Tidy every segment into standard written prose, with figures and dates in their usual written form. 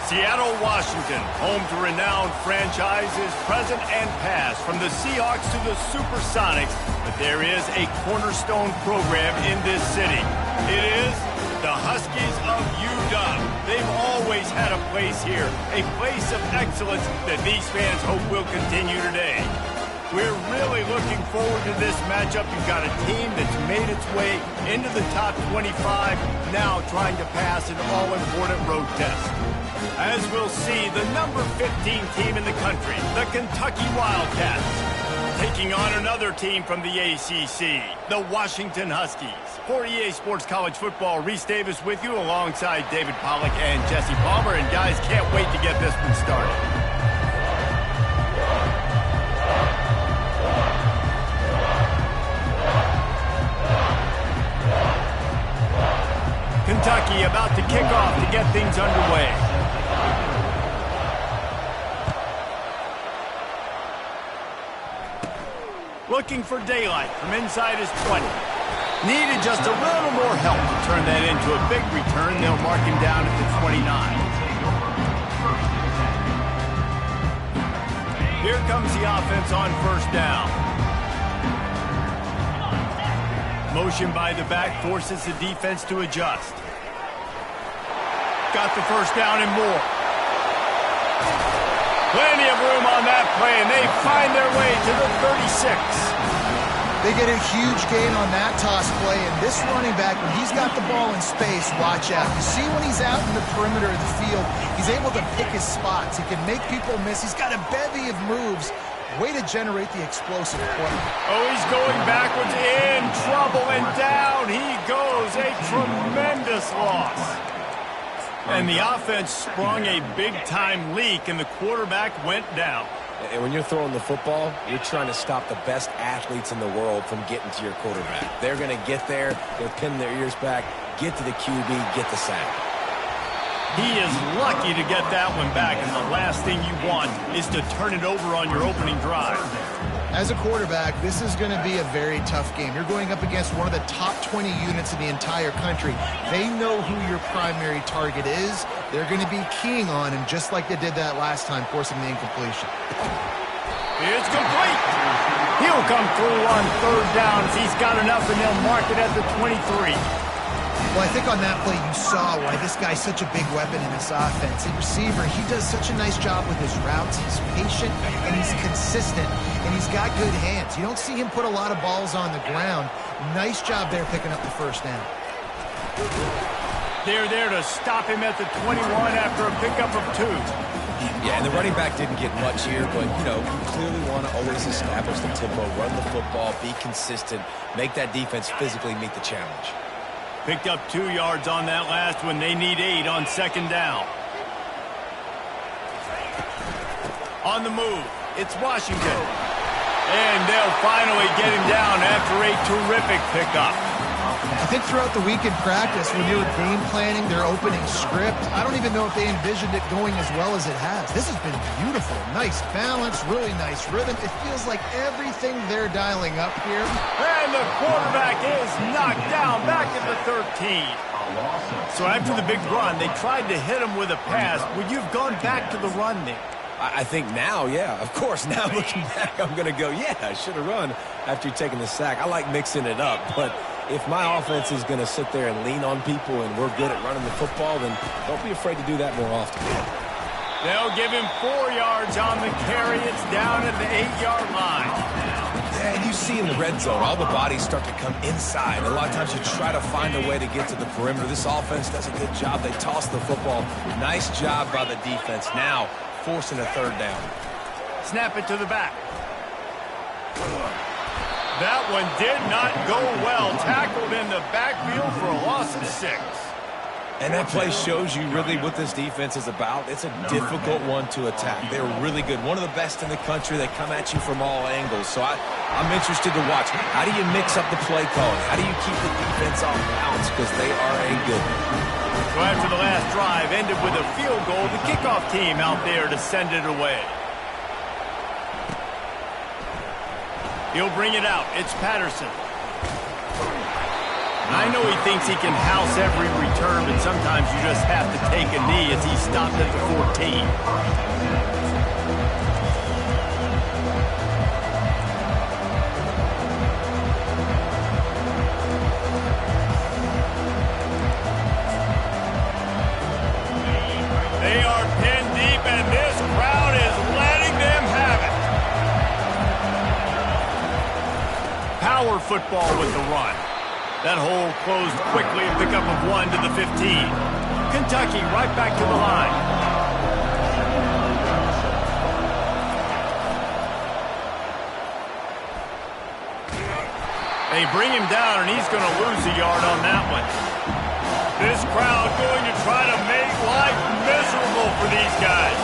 Seattle, Washington, home to renowned franchises present and past, from the Seahawks to the Supersonics, but there is a cornerstone program in this city. It is the Huskies of UW. They've always had a place here, a place of excellence that these fans hope will continue today. We're really looking forward to this matchup. You've got a team that's made its way into the top 25, now trying to pass an all-important road test. As we'll see, the number 15 team in the country, the Kentucky Wildcats, taking on another team from the ACC, the Washington Huskies. For EA Sports College Football, Reese Davis with you alongside David Pollack and Jesse Palmer. And guys, can't wait to get this one started. Kentucky about to kick off to get things underway. Looking for daylight from inside his 20. Needed just a little more help to turn that into a big return. They'll mark him down at the 29. Here comes the offense on first down. Motion by the back forces the defense to adjust. Got the first down and more. Plenty of room on that play, and they find their way to the 36. They get a huge gain on that toss play, and this running back, when he's got the ball in space, watch out. You see when he's out in the perimeter of the field, he's able to pick his spots. He can make people miss. He's got a bevy of moves. Way to generate the explosive play. Oh, he's going backwards, in trouble, and down he goes. A tremendous loss. And the offense sprung a big-time leak, and the quarterback went down. And when you're throwing the football, you're trying to stop the best athletes in the world from getting to your quarterback. They're going to get there, they're pinning their ears back, get to the QB, get the sack. He is lucky to get that one back, and the last thing you want is to turn it over on your opening drive. As a quarterback, this is going to be a very tough game. You're going up against one of the top 20 units in the entire country. They know who your primary target is. They're going to be keying on him, just like they did that last time, forcing the incompletion. It's complete. He'll come through on third down. He's got enough, and they'll mark it at the 23. Well, I think on that play you saw why this guy's such a big weapon in this offense. A receiver, he does such a nice job with his routes. He's patient, and he's consistent, and he's got good hands. You don't see him put a lot of balls on the ground. Nice job there picking up the first down. They're there to stop him at the 21 after a pickup of 2. Yeah, and the running back didn't get much here, but, you know, you clearly want to always establish the tempo, run the football, be consistent, make that defense physically meet the challenge. Picked up 2 yards on that last one. They need 8 on second down. On the move, it's Washington. And they'll finally get him down after a terrific pickup. I think throughout the week in practice, when they were game planning their opening script, I don't even know if they envisioned it going as well as it has. This has been beautiful. Nice balance, really nice rhythm. It feels like everything they're dialing up here. And the quarterback is knocked down back at the 13. So after the big run, they tried to hit him with a pass. Would you have gone back to the run there? I think now, yeah, of course. Now looking back, I'm going to go, yeah, I should have run after taking the sack. I like mixing it up, but if my offense is going to sit there and lean on people and we're good at running the football, then don't be afraid to do that more often. They'll give him 4 yards on the carry. It's down at the 8-yard line. Yeah, and you see in the red zone, all the bodies start to come inside. A lot of times you try to find a way to get to the perimeter. This offense does a good job. They toss the football. Nice job by the defense. Now forcing a third down. Snap it to the back. That one did not go well. Tackled in the backfield for a loss of 6. And that play shows you really what this defense is about. It's a difficult one to attack. They're really good. One of the best in the country. They come at you from all angles. So I'm interested to watch. How do you mix up the play calling? How do you keep the defense off balance? Because they are a good one. So after the last drive ended with a field goal, the kickoff team out there to send it away. He'll bring it out. It's Patterson. I know he thinks he can house every return, but sometimes you just have to take a knee as he stopped at the 14. They are pinned deep, and this crowd is letting them have it. Power football with the run. That hole closed quickly, a pickup of 1 to the 15. Kentucky right back to the line. They bring him down, and he's going to lose a yard on that one. This crowd going to try to make life miserable for these guys.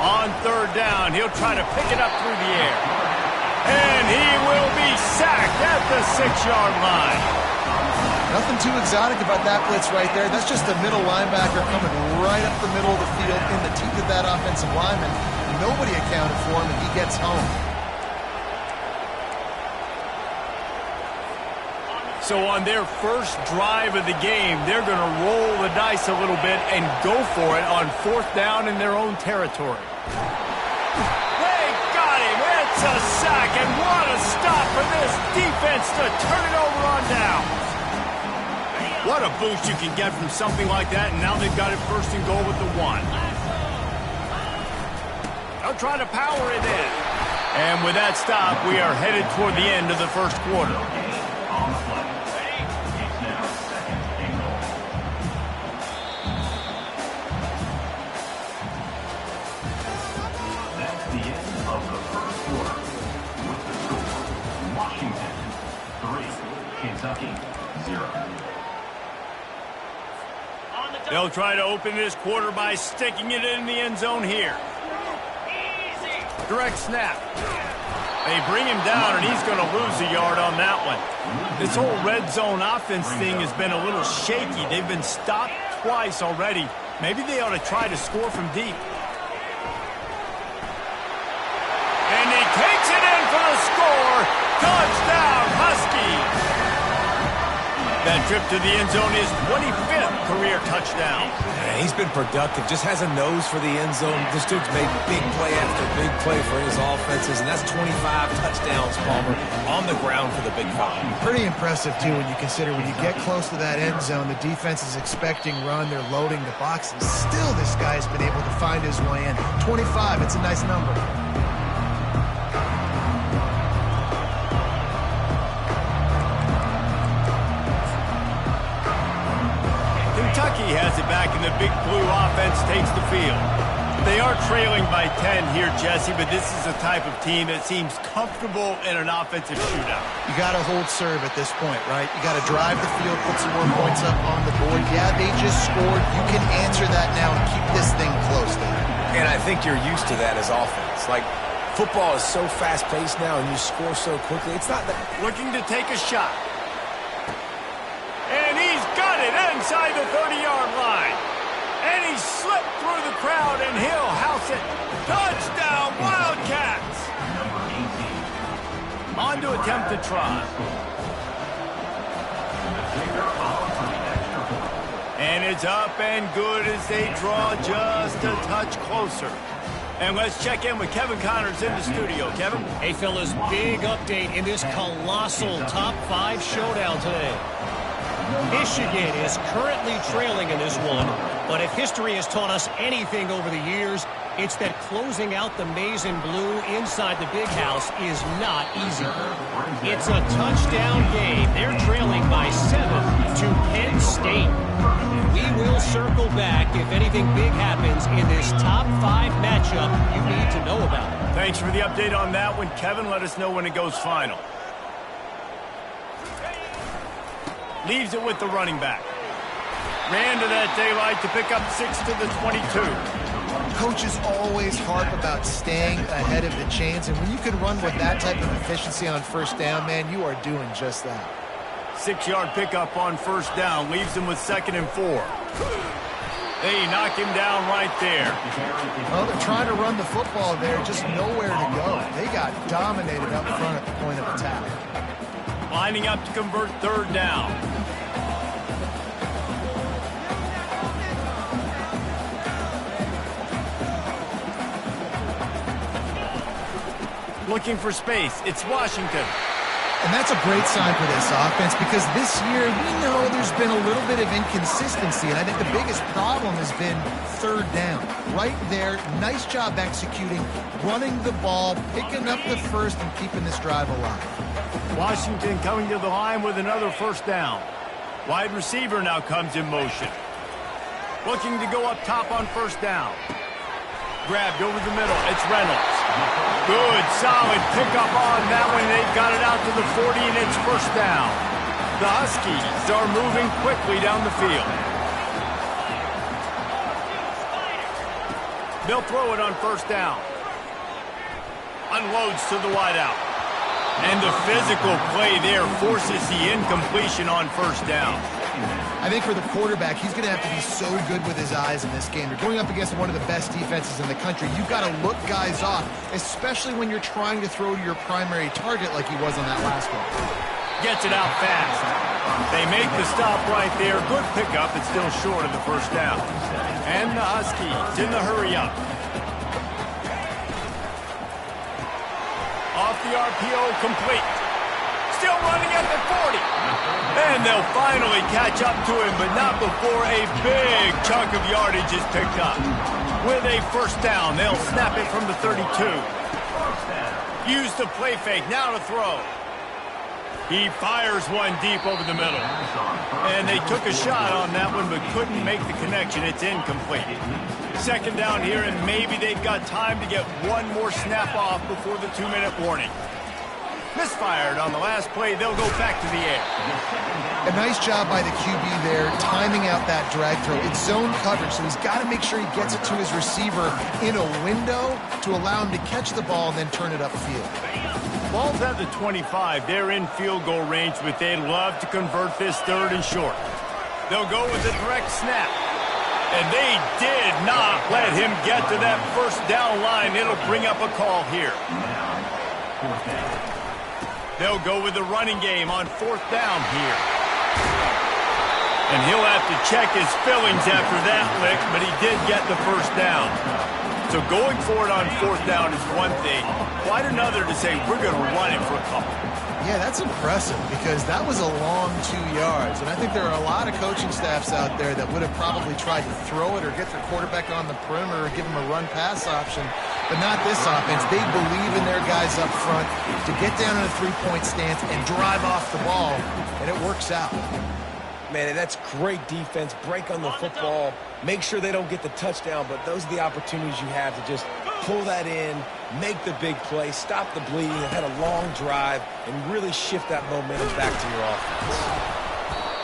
On third down, he'll try to pick it up through the air. And he will be sacked at the 6-yard line. Nothing too exotic about that blitz right there. That's just a middle linebacker coming right up the middle of the field in the teeth of that offensive lineman. Nobody accounted for him, and he gets home. So on their first drive of the game, they're going to roll the dice a little bit and go for it on 4th down in their own territory. They got him. It's a sack, and what a stop for this defense to turn it over on down. What a boost you can get from something like that, and now they've got it 1st and goal with the 1. They'll try to power it in. And with that stop, we are headed toward the end of the first quarter. They'll try to open this quarter by sticking it in the end zone here. Direct snap. They bring him down, and he's going to lose a yard on that one. This whole red zone offense thing has been a little shaky. They've been stopped twice already. Maybe they ought to try to score from deep. And he takes it in for the score. Touchdown, Huskies. That trip to the end zone is 25th career touchdown. Yeah, he's been productive, just has a nose for the end zone. This dude's made big play after big play for his offenses, and that's 25 touchdowns, Palmer, on the ground for the Big 5. Pretty impressive, too, when you consider when you get close to that end zone, the defense is expecting run, they're loading the boxes. Still, this guy's been able to find his way in. 25, it's a nice number. Kentucky has it back, and the Big Blue offense takes the field. They are trailing by 10 here, Jesse, but this is a type of team that seems comfortable in an offensive shootout. You got to hold serve at this point, right? You got to drive the field, put some more points up on the board. Yeah, they just scored. You can answer that now and keep this thing close there. And I think you're used to that as offense. Like, football is so fast-paced now, and you score so quickly. It's not that... Looking to take a shot. And he's got it inside the 30-yard line. And he slipped through the crowd, and he'll house it. Touchdown, Wildcats! On to attempt the try. And it's up and good as they draw just a touch closer. And let's check in with Kevin Connors in the studio. Kevin? Hey, fellas, big update in this colossal top 5 showdown today. Michigan is currently trailing in this one, but if history has taught us anything over the years, it's that closing out the maize and blue inside the big house is not easy. It's a touchdown game. They're trailing by 7 to Penn State. We will circle back if anything big happens in this top 5 matchup you need to know about. Thanks for the update on that one, Kevin. Let us know when it goes final. Leaves it with the running back. Ran to that daylight to pick up 6 to the 22. Coaches always harp about staying ahead of the chains, and when you can run with that type of efficiency on first down, man, you are doing just that. 6-yard pickup on first down. Leaves him with 2nd and 4. They knock him down right there. Well, they're trying to run the football there, just nowhere to go. They got dominated up front at the point of attack. lining up to convert third down. Looking for space. It's Washington. And that's a great sign for this offense because this year we know there's been a little bit of inconsistency, and I think the biggest problem has been third down. Right there, nice job executing, running the ball, picking up the first, and keeping this drive alive. Washington coming to the line with another first down. Wide receiver now comes in motion. Looking to go up top on first down. Grabbed over the middle. It's Reynolds. Good, solid pickup on that one. They've got it out to the 40, and it's first down. The Huskies are moving quickly down the field. They'll throw it on first down. Unloads to the wideout. And the physical play there forces the incompletion on first down. I think for the quarterback, he's going to have to be so good with his eyes in this game. You're going up against one of the best defenses in the country. You've got to look guys off, especially when you're trying to throw to your primary target like he was on that last one. Gets it out fast. They make the stop right there. Good pickup. It's still short of the first down. And the Huskies in the hurry-up. Off the RPO, complete. Still running at the 40. And they'll finally catch up to him, but not before a big chunk of yardage is picked up. With a first down, they'll snap it from the 32. Use the play fake, now to throw. He fires one deep over the middle. And they took a shot on that one, but couldn't make the connection. It's incomplete. Second down here, and maybe they've got time to get one more snap off before the 2-minute warning. Misfired on the last play. They'll go back to the air. A nice job by the QB there, timing out that drag throw. It's zone coverage, so he's got to make sure he gets it to his receiver in a window to allow him to catch the ball and then turn it upfield. Ball's at the 25. They're in field goal range, but they'd love to convert this third and short. They'll go with a direct snap. And they did not let him get to that first down line. It'll bring up a call here. They'll go with the running game on fourth down here. And he'll have to check his fillings after that lick, but he did get the first down. So going for it on fourth down is one thing. Quite another to say, we're going to run it for a couple. Yeah, that's impressive because that was a long 2 yards. And I think there are a lot of coaching staffs out there that would have probably tried to throw it or get their quarterback on the perimeter or give him a run-pass option. But not this offense. They believe in their guys up front to get down in a three-point stance and drive off the ball, and it works out. Man, that's great defense. Break on the football. Make sure they don't get the touchdown, but those are the opportunities you have to just pull that in, make the big play, stop the bleeding, and had a long drive, and really shift that momentum back to your offense.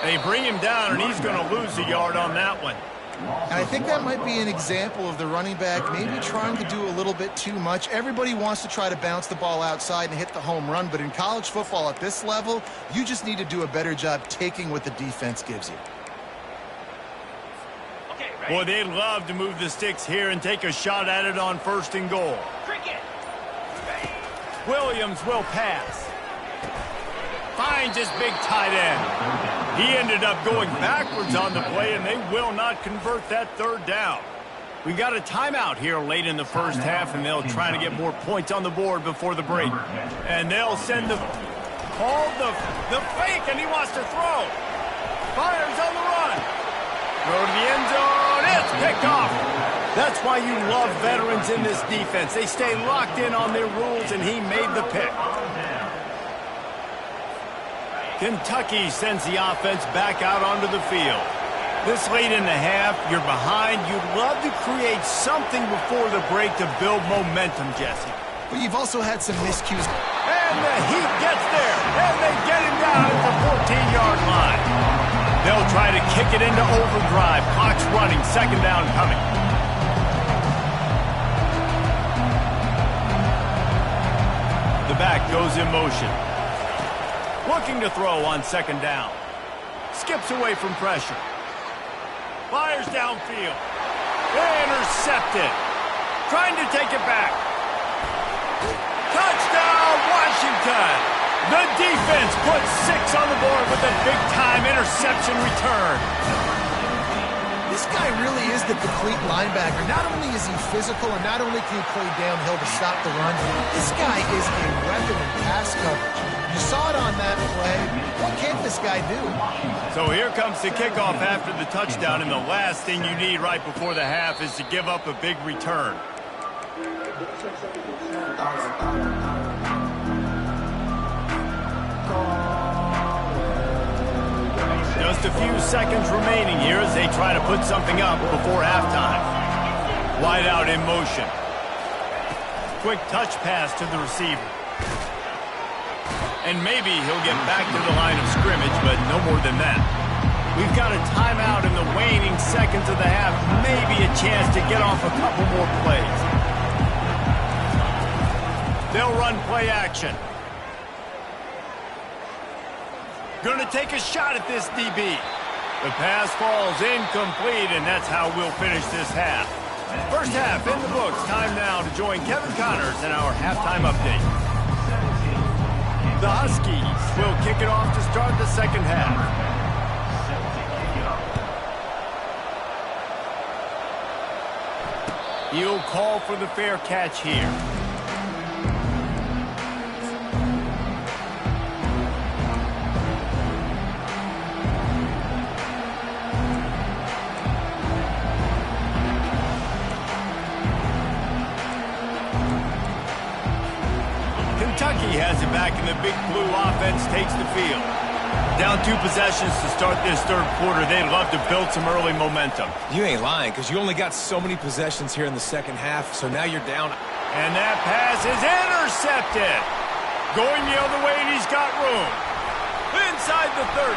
They bring him down, and he's going to lose a yard on that one. And I think that might be an example of the running back maybe trying to do a little bit too much. Everybody wants to try to bounce the ball outside and hit the home run, but in college football at this level, you just need to do a better job taking what the defense gives you. Boy, they'd love to move the sticks here and take a shot at it on first and goal. Williams will pass. Finds his big tight end. He ended up going backwards on the play, and they will not convert that third down. We got a timeout here late in the first half, and they'll try to get more points on the board before the break. And they'll send the fake, and he wants to throw. Fires on the run. Throw to the end zone. It's picked off. That's why you love veterans in this defense. They stay locked in on their rules, and he made the pick. Kentucky sends the offense back out onto the field. This late in the half, you're behind. You'd love to create something before the break to build momentum, Jesse. But you've also had some miscues. And the Heat gets there, and they get him down at the 14-yard line. They'll try to kick it into overdrive. Clock's running, second down coming. The back goes in motion. Looking to throw on second down. Skips away from pressure. Fires downfield. Intercepted. Trying to take it back. Touchdown, Washington. The defense puts 6 on the board with a big-time interception return. This guy really is the complete linebacker. Not only is he physical and not only can he play downhill to stop the run, this guy is a weapon in pass coverage. You saw it on that play. What can't this guy do? So here comes the kickoff after the touchdown, and the last thing you need right before the half is to give up a big return. Just a few seconds remaining here as they try to put something up before halftime. Wide out in motion. Quick touch pass to the receiver. And maybe he'll get back to the line of scrimmage, but no more than that. We've got a timeout in the waning seconds of the half. Maybe a chance to get off a couple more plays. They'll run play action. Going to take a shot at this DB. The pass falls incomplete, and that's how we'll finish this half. First half in the books. Time now to join Kevin Connors in our halftime update. The Huskies will kick it off to start the second half. He'll call for the fair catch here. Kentucky has it back, and the Big Blue offense takes the field. Down 2 possessions to start this third quarter. They'd love to build some early momentum. You ain't lying, because you only got so many possessions here in the second half, so now you're down. And that pass is intercepted. Going the other way, and he's got room. Inside the 30.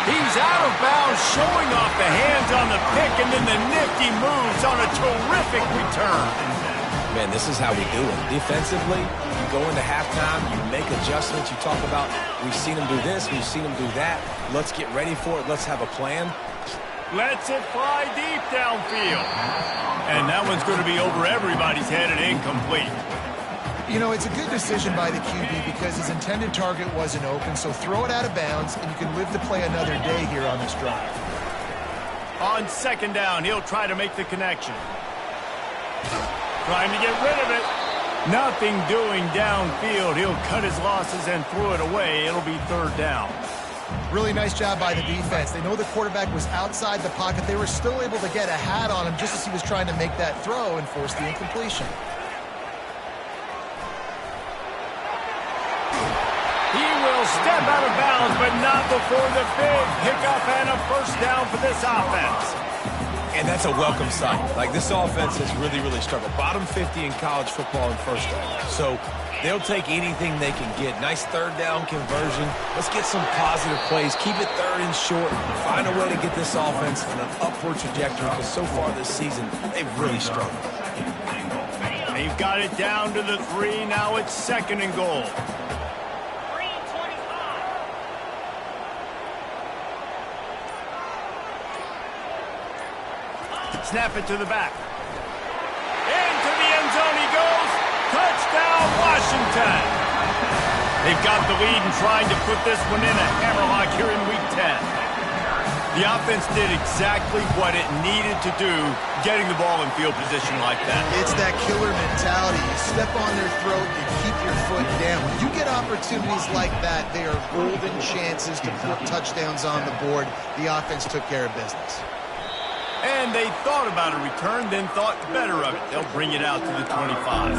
He's out of bounds, showing off the hands on the pick, and then the nifty moves on a terrific return. Man, this is how we do it. Defensively, you go into halftime, you make adjustments. You talk about, we've seen them do this, we've seen them do that. Let's get ready for it. Let's have a plan. Lets it fly deep downfield. And that one's going to be over everybody's head and incomplete. You know, it's a good decision by the QB because his intended target wasn't open, so throw it out of bounds, and you can live to play another day here on this drive. On second down, he'll try to make the connection. Trying to get rid of it. Nothing doing downfield. He'll cut his losses and throw it away. It'll be third down. Really nice job by the defense. They know the quarterback was outside the pocket. They were still able to get a hat on him just as he was trying to make that throw and force the incompletion. He will step out of bounds, but not before the big pickup and a first down for this offense. And that's a welcome sight. Like, this offense has really, really struggled. Bottom 50 in college football in first down. So they'll take anything they can get. Nice third down conversion. Let's get some positive plays. Keep it third and short. Find a way to get this offense on an upward trajectory because so far this season, they've really struggled. They've got it down to the 3. Now it's second and goal. Snap it to the back. Into the end zone he goes. Touchdown, Washington. They've got the lead and trying to put this one in a hammerlock here in Week 10. The offense did exactly what it needed to do, getting the ball in field position like that. It's that killer mentality. You step on their throat, you keep your foot down. When you get opportunities like that, they are golden chances to put touchdowns on the board. The offense took care of business. And they thought about a return, then thought better of it. They'll bring it out to the 25.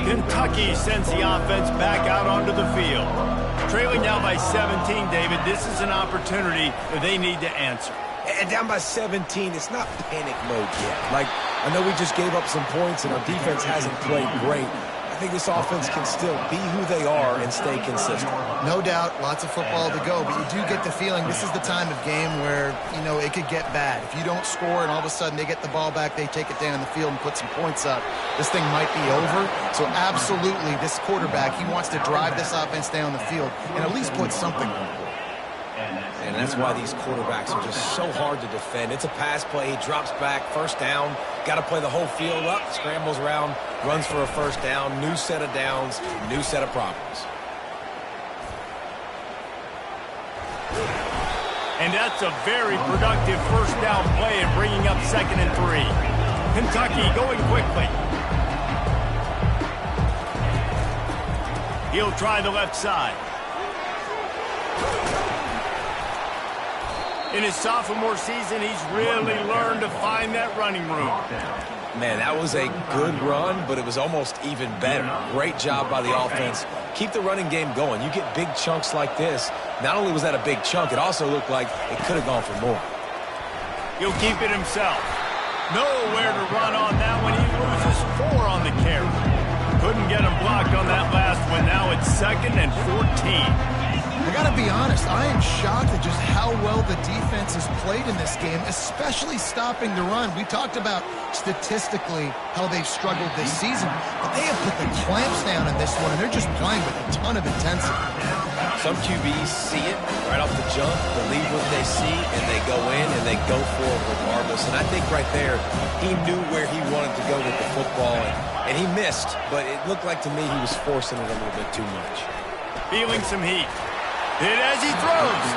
Kentucky sends the offense back out onto the field. Trailing now by 17, David. This is an opportunity that they need to answer. And down by 17, it's not panic mode yet. Like, I know we just gave up some points and our defense hasn't played great. I think this offense can still be who they are and stay consistent. No doubt, lots of football to go, but you do get the feeling this is the time of game where, you know, it could get bad. If you don't score and all of a sudden they get the ball back, they take it down the field and put some points up, this thing might be over. So absolutely, this quarterback, he wants to drive this offense down the field and at least put something on it. And that's why these quarterbacks are just so hard to defend. It's a pass play. He drops back, first down. Got to play the whole field up, scrambles around, runs for a first down. New set of downs, new set of problems. And that's a very productive first down play and bringing up 2nd and 3. Kentucky going quickly. He'll try the left side. In his sophomore season, he's really learned to find that running room. Man, that was a good run, but it was almost even better. Great job by the offense. Keep the running game going. You get big chunks like this. Not only was that a big chunk, it also looked like it could have gone for more. He'll keep it himself. Nowhere to run on that one. He loses 4 on the carry. Couldn't get him blocked on that last one. Now it's 2nd and 14. I gotta be honest, I am shocked at just how well the defense has played in this game, especially stopping the run. We talked about statistically how they've struggled this season, but they have put the clamps down in this one, and they're just playing with a ton of intensity. Some QBs see it right off the jump, believe what they see, and they go in and they go for it regardless. And I think right there, he knew where he wanted to go with the football, and he missed, but it looked like to me he was forcing it a little bit too much. Feeling some heat. Hit as he throws.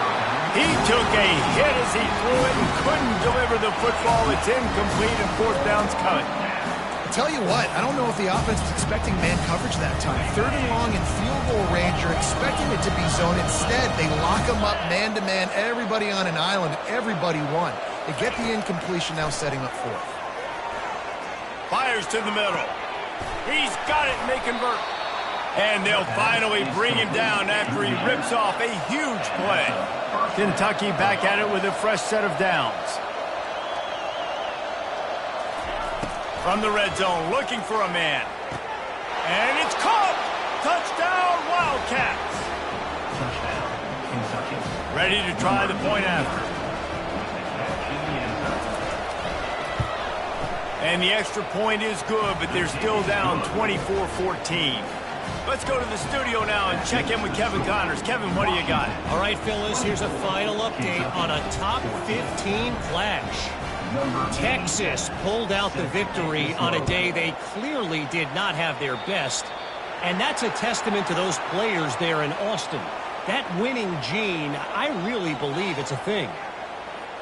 He took a hit as he threw it and couldn't deliver the football. It's incomplete and 4th down's coming. I'll tell you what, I don't know if the offense was expecting man coverage that time. 3rd and long in field goal range, you're expecting it to be zone. Instead, they lock them up man-to-man, everybody on an island, everybody won. They get the incompletion, now setting up 4th. Fires to the middle. He's got it and they convert. And they'll finally bring him down after he rips off a huge play. Kentucky back at it with a fresh set of downs. From the red zone, looking for a man. And it's caught! Touchdown, Wildcats! Ready to try the point after. And the extra point is good, but they're still down 24-14. Let's go to the studio now and check in with Kevin Connors. Kevin, what do you got? All right, Phyllis, here's a final update on a top 15 clash. Texas pulled out the victory on a day they clearly did not have their best. And that's a testament to those players there in Austin. That winning gene, I really believe it's a thing.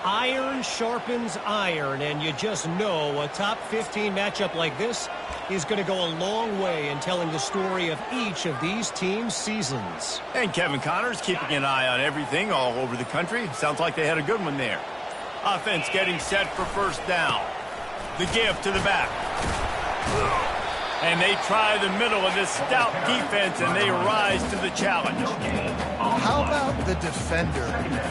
Iron sharpens iron, and you just know a top 15 matchup like this is going to go a long way in telling the story of each of these teams' seasons. And Kevin Connors keeping an eye on everything all over the country. Sounds like they had a good one there. Offense getting set for first down. The give to the back. And they try the middle of this stout defense, and they rise to the challenge. How about the defender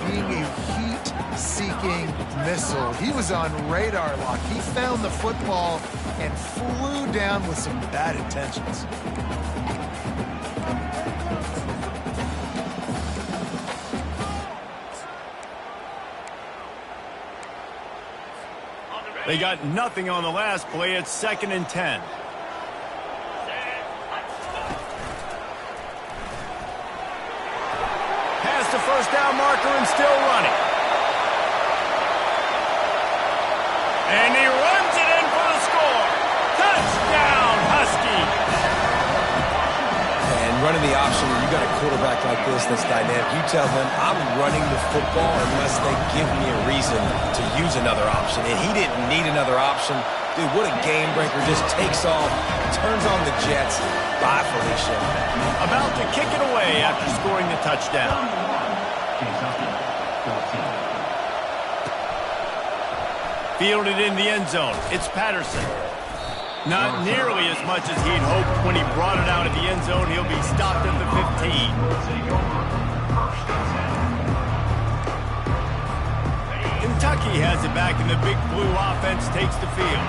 being a heat-seeking missile? He was on radar lock. He found the football and flew down with some bad intentions. They got nothing on the last play. It's 2nd and 10. Past the first down marker and still running. And he runs it in for the score. Touchdown, Husky. And running the option, you got a quarterback like this that's dynamic. You tell them, I'm running the football unless they give me a reason to use another option. And he didn't need another option. Dude, what a game breaker. Just takes off, turns on the Jets. Bye, Felicia. About to kick it away after scoring the touchdown. Fielded in the end zone. It's Patterson. Not nearly as much as he'd hoped when he brought it out at the end zone. He'll be stopped at the 15. Kentucky has it back, and the Big Blue offense takes the field.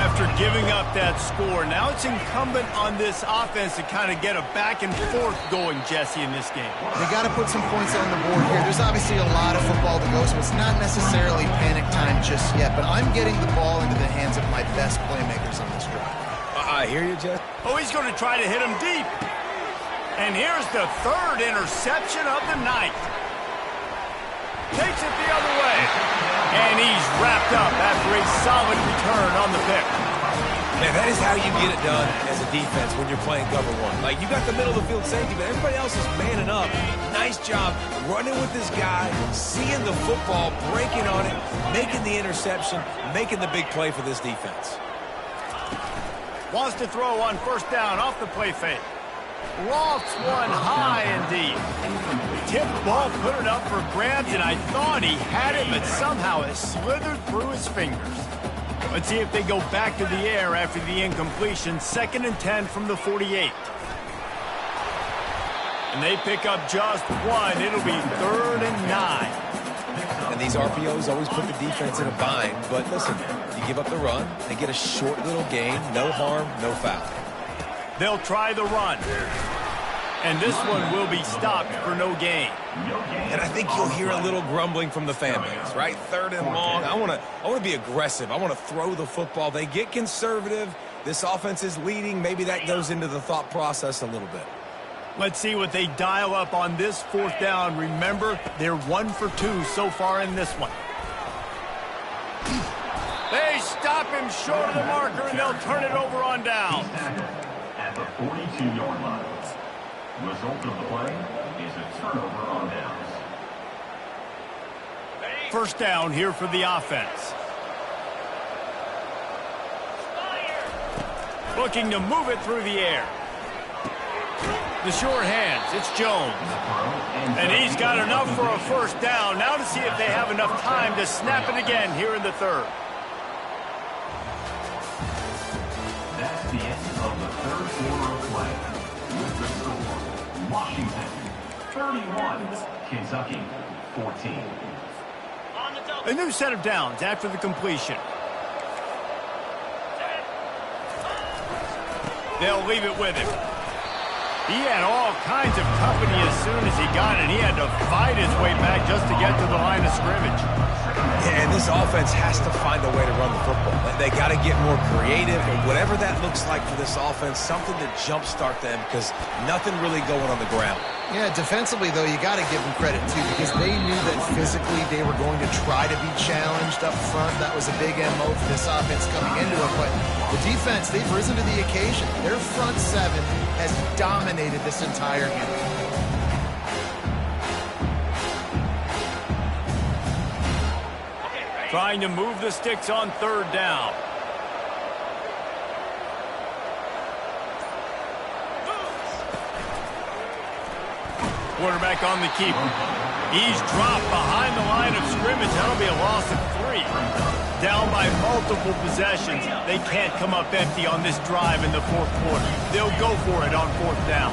After giving up that score, now it's incumbent on this offense to kind of get a back and forth going, Jesse, in this game. They got to put some points on the board here. There's obviously a lot of football to go, so it's not necessarily panic time just yet, but I'm getting the ball into the hands of my best playmakers on this drive. I hear you, Jeff. Oh, he's going to try to hit him deep. And here's the 3rd interception of the night. Takes it the other way. And he's wrapped up after a solid return on the pick. Man, that is how you get it done as a defense when you're playing cover one. Like, you got the middle of the field safety, but everybody else is manning up. Nice job running with this guy, seeing the football, breaking on it, making the interception, making the big play for this defense. Wants to throw on first down off the play fake. Lofts one high and deep. Tipped ball, put it up for grabs, and I thought he had it, but somehow it slithered through his fingers. Let's see if they go back to the air after the incompletion. 2nd and 10 from the 48. And they pick up just one. It'll be 3rd and 9. And these RPOs always put the defense in a bind. But listen, you give up the run, they get a short little gain. No harm, no foul. They'll try the run. And this one will be stopped for no gain. And I think you'll hear a little grumbling from the fan base, right? 3rd and long. I want to be aggressive. I want to throw the football. They get conservative. This offense is leading. Maybe that goes into the thought process a little bit. Let's see what they dial up on this 4th down. Remember, they're 1 for 2 so far in this one. They stop him short of the marker, and they'll turn it over on down. At the 42-yard line. Result of the play is a turnover on downs. First down here for the offense. Looking to move it through the air. The short hands, it's Jones. And he's got enough for a first down. Now to see if they have enough time to snap it again here in the 3rd. That's the end of the 3rd quarter of play. With the score, Washington 31, Kentucky 14. A new set of downs after the completion. They'll leave it with him. He had all kinds of company as soon as he got it. He had to fight his way back just to get to the line of scrimmage. Yeah, and this offense has to find a way to run the football. They got to get more creative, and whatever that looks like for this offense, something to jumpstart them because nothing really going on the ground. Yeah, defensively, though, you got to give them credit, too, because they knew that physically they were going to try to be challenged up front. That was a big MO for this offense coming into it. But the defense, they've risen to the occasion. Their front 7 has dominated this entire game. Trying to move the sticks on 3rd down. Quarterback on the keeper. He's dropped behind the line of scrimmage. That'll be a loss of 3. Down by multiple possessions. They can't come up empty on this drive in the 4th quarter. They'll go for it on 4th down.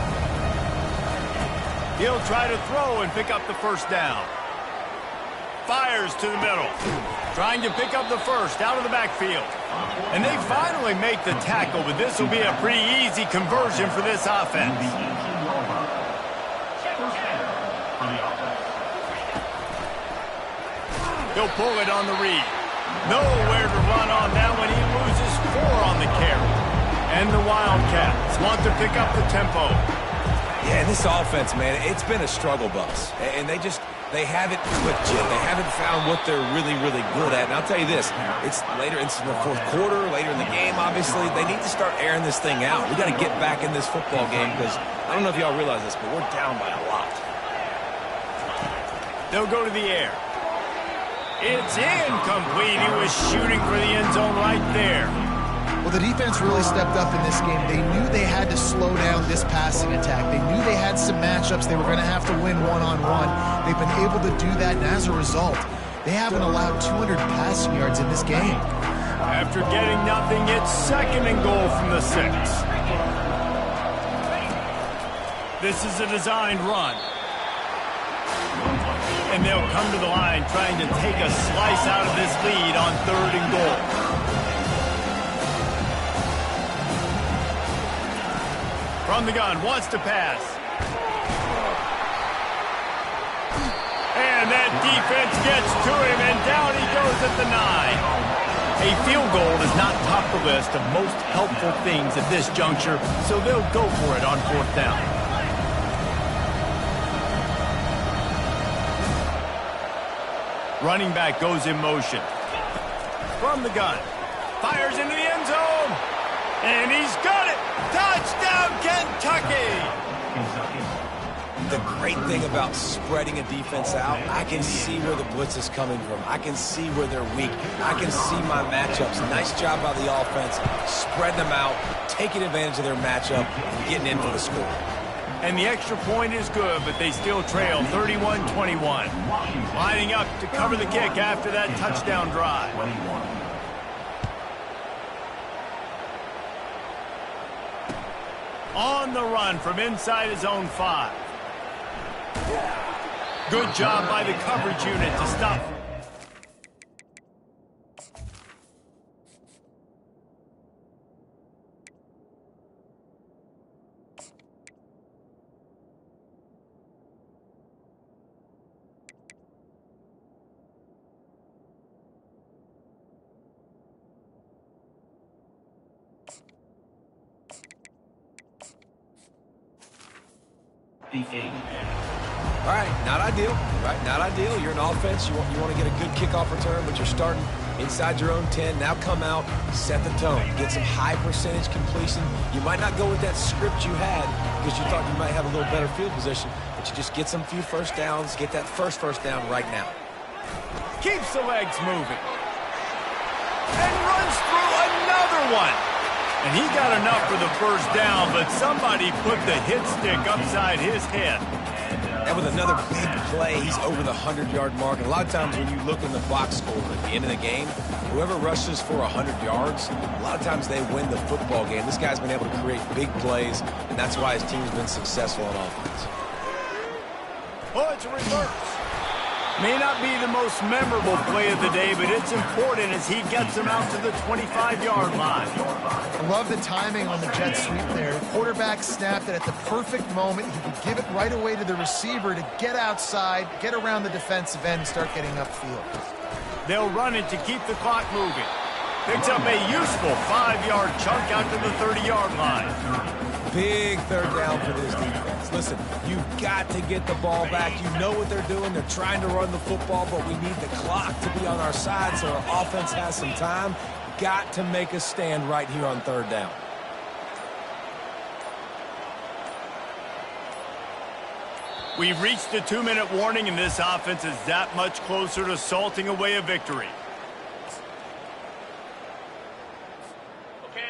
He'll try to throw and pick up the first down. Fires to the middle. Trying to pick up the first out of the backfield. And they finally make the tackle, but this will be a pretty easy conversion for this offense. He'll pull it on the read. Nowhere to run on that one. He loses 4 on the carry. And the Wildcats want to pick up the tempo. Yeah, this offense, man, it's been a struggle bus. And they haven't clicked yet. They haven't found what they're really, really good at. And I'll tell you this, it's later, it's in the 4th quarter, later in the game, obviously. They need to start airing this thing out. We got to get back in this football game because I don't know if y'all realize this, but we're down by a lot. They'll go to the air. It's incomplete. He was shooting for the end zone right there. Well, the defense really stepped up in this game. They knew they had to slow down this passing attack. They knew they had some matchups they were going to have to win one-on-one. They've been able to do that, and as a result, they haven't allowed 200 passing yards in this game. After getting nothing, it's 2nd and goal from the 6. This is a designed run. And they'll come to the line trying to take a slice out of this lead on 3rd and goal. From the gun, wants to pass. And that defense gets to him, and down he goes at the 9. A field goal does not top the list of most helpful things at this juncture, so they'll go for it on 4th down. Running back goes in motion. From the gun. Fires into the end zone. And he's got it. Touchdown, Kentucky. The great thing about spreading a defense out, I can see where the blitz is coming from. I can see where they're weak. I can see my matchups. Nice job by the offense, spreading them out, taking advantage of their matchup, and getting in for the score. And the extra point is good, but they still trail 31-21. Lining up to cover the kick after that touchdown drive. On the run from inside his own 5. Good job by the coverage unit to stop. All right, not ideal, right? Not ideal. You're an offense. You want to get a good kickoff return, but you're starting inside your own 10. Now come out, set the tone, get some high percentage completion. You might not go with that script you had because you thought you might have a little better field position, but you just get some few first downs, get that first down right now. Keeps the legs moving. And runs through another one. And he got enough for the first down, but somebody put the hit stick upside his head. And with another big play, he's over the 100-yard mark. And a lot of times when you look in the box score at the end of the game, whoever rushes for 100 yards, a lot of times they win the football game. This guy's been able to create big plays, and that's why his team's been successful on offense. Oh, it's a reverse. May not be the most memorable play of the day, but it's important as he gets him out to the 25-yard line. I love the timing on the jet sweep there. The quarterback snapped it at the perfect moment. He could give it right away to the receiver to get outside, get around the defensive end, and start getting upfield. They'll run it to keep the clock moving. Picks up a useful 5-yard chunk out to the 30-yard line. Big third down for this defense. Listen, you've got to get the ball back. You know what they're doing. They're trying to run the football, but we need the clock to be on our side so our offense has some time. Got to make a stand right here on third down. We've reached the 2-minute warning, and this offense is that much closer to salting away a victory.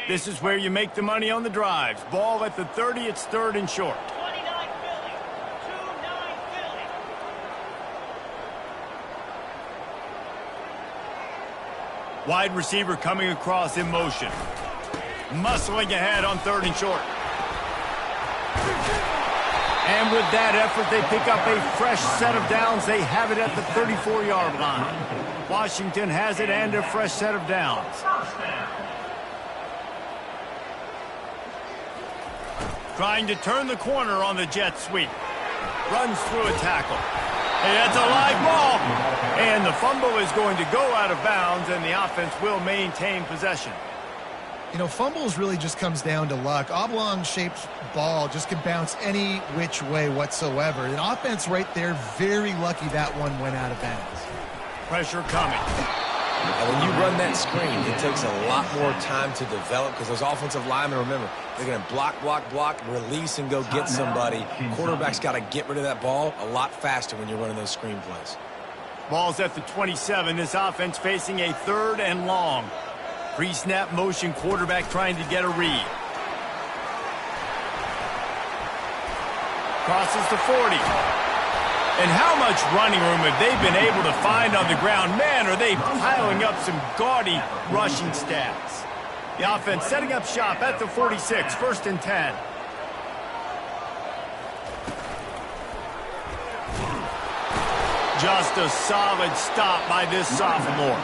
This is where you make the money on the drives. Ball at the 30, it's third and short. 29 Philly. 2-9 Philly. Wide receiver coming across in motion. Muscling ahead on third and short. And with that effort, they pick up a fresh set of downs. They have it at the 34-yard line. Washington has it and a fresh set of downs. Trying to turn the corner on the jet sweep. Runs through a tackle. And that's a live ball. And the fumble is going to go out of bounds, and the offense will maintain possession. You know, fumbles really just comes down to luck. Oblong-shaped ball just can bounce any which way whatsoever. An offense right there, very lucky that one went out of bounds. Pressure coming. And when you run that screen, it takes a lot more time to develop because those offensive linemen, remember, they're going to block, release, and go get somebody. Quarterback's got to get rid of that ball a lot faster when you're running those screen plays. Ball's at the 27. This offense facing a third and long. Pre-snap motion, quarterback trying to get a read. Crosses the 40. And how much running room have they been able to find on the ground? Man, are they piling up some gaudy rushing stats. The offense setting up shop at the 46, first and 10. Just a solid stop by this sophomore.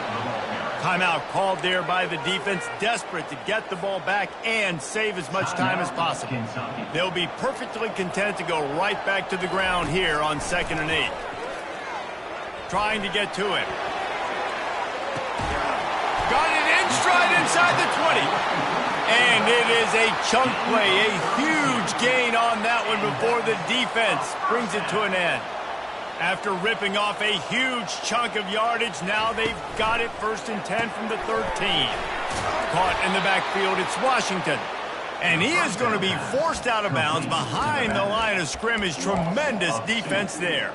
Timeout called there by the defense, desperate to get the ball back and save as much time as possible. They'll be perfectly content to go right back to the ground here on 2nd and 8. Trying to get to it. Got it in stride inside the 20. And it is a chunk play, a huge gain on that one before the defense brings it to an end. After ripping off a huge chunk of yardage, now they've got it 1st and 10 from the 13. Caught in the backfield, it's Washington. And he is going to be forced out of bounds behind the line of scrimmage. Tremendous defense there.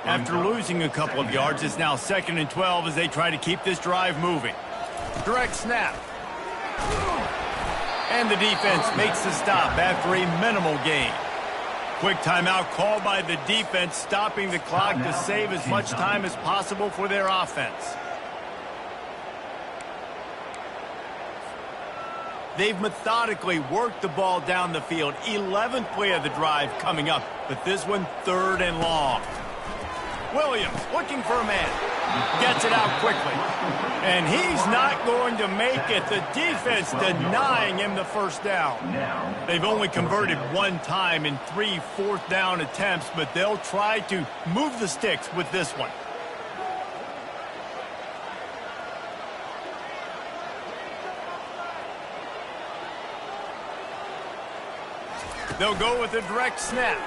After losing a couple of yards, it's now 2nd and 12 as they try to keep this drive moving. Direct snap. And the defense makes the stop after a minimal gain. Quick timeout called by the defense, stopping the clock to save as much time as possible for their offense. They've methodically worked the ball down the field. 11th play of the drive coming up, but this one 3rd and long. Williams looking for a man. Gets it out quickly. And he's not going to make it. The defense denying him the 1st down. They've only converted 1 time in 3 4th down attempts, but they'll try to move the sticks with this one. They'll go with a direct snap.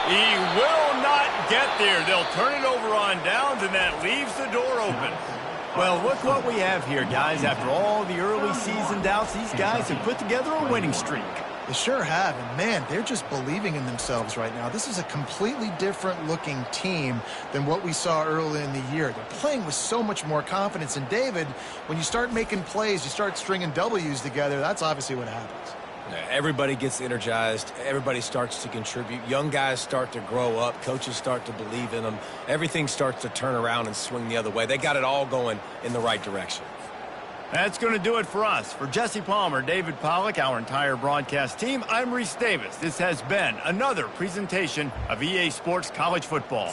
He will not get there. They'll turn it over on downs, and that leaves the door open. Well, look what we have here, guys. After all the early season doubts, these guys have put together a winning streak. They sure have, and man, they're just believing in themselves right now. This is a completely different looking team than what we saw early in the year. They're playing with so much more confidence, and David, when you start making plays, you start stringing W's together, that's obviously what happens. Everybody gets energized. Everybody starts to contribute. Young guys start to grow up. Coaches start to believe in them. Everything starts to turn around and swing the other way. They got it all going in the right direction. That's going to do it for us. For Jesse Palmer, David Pollack, our entire broadcast team, I'm Reese Davis. This has been another presentation of EA Sports College Football.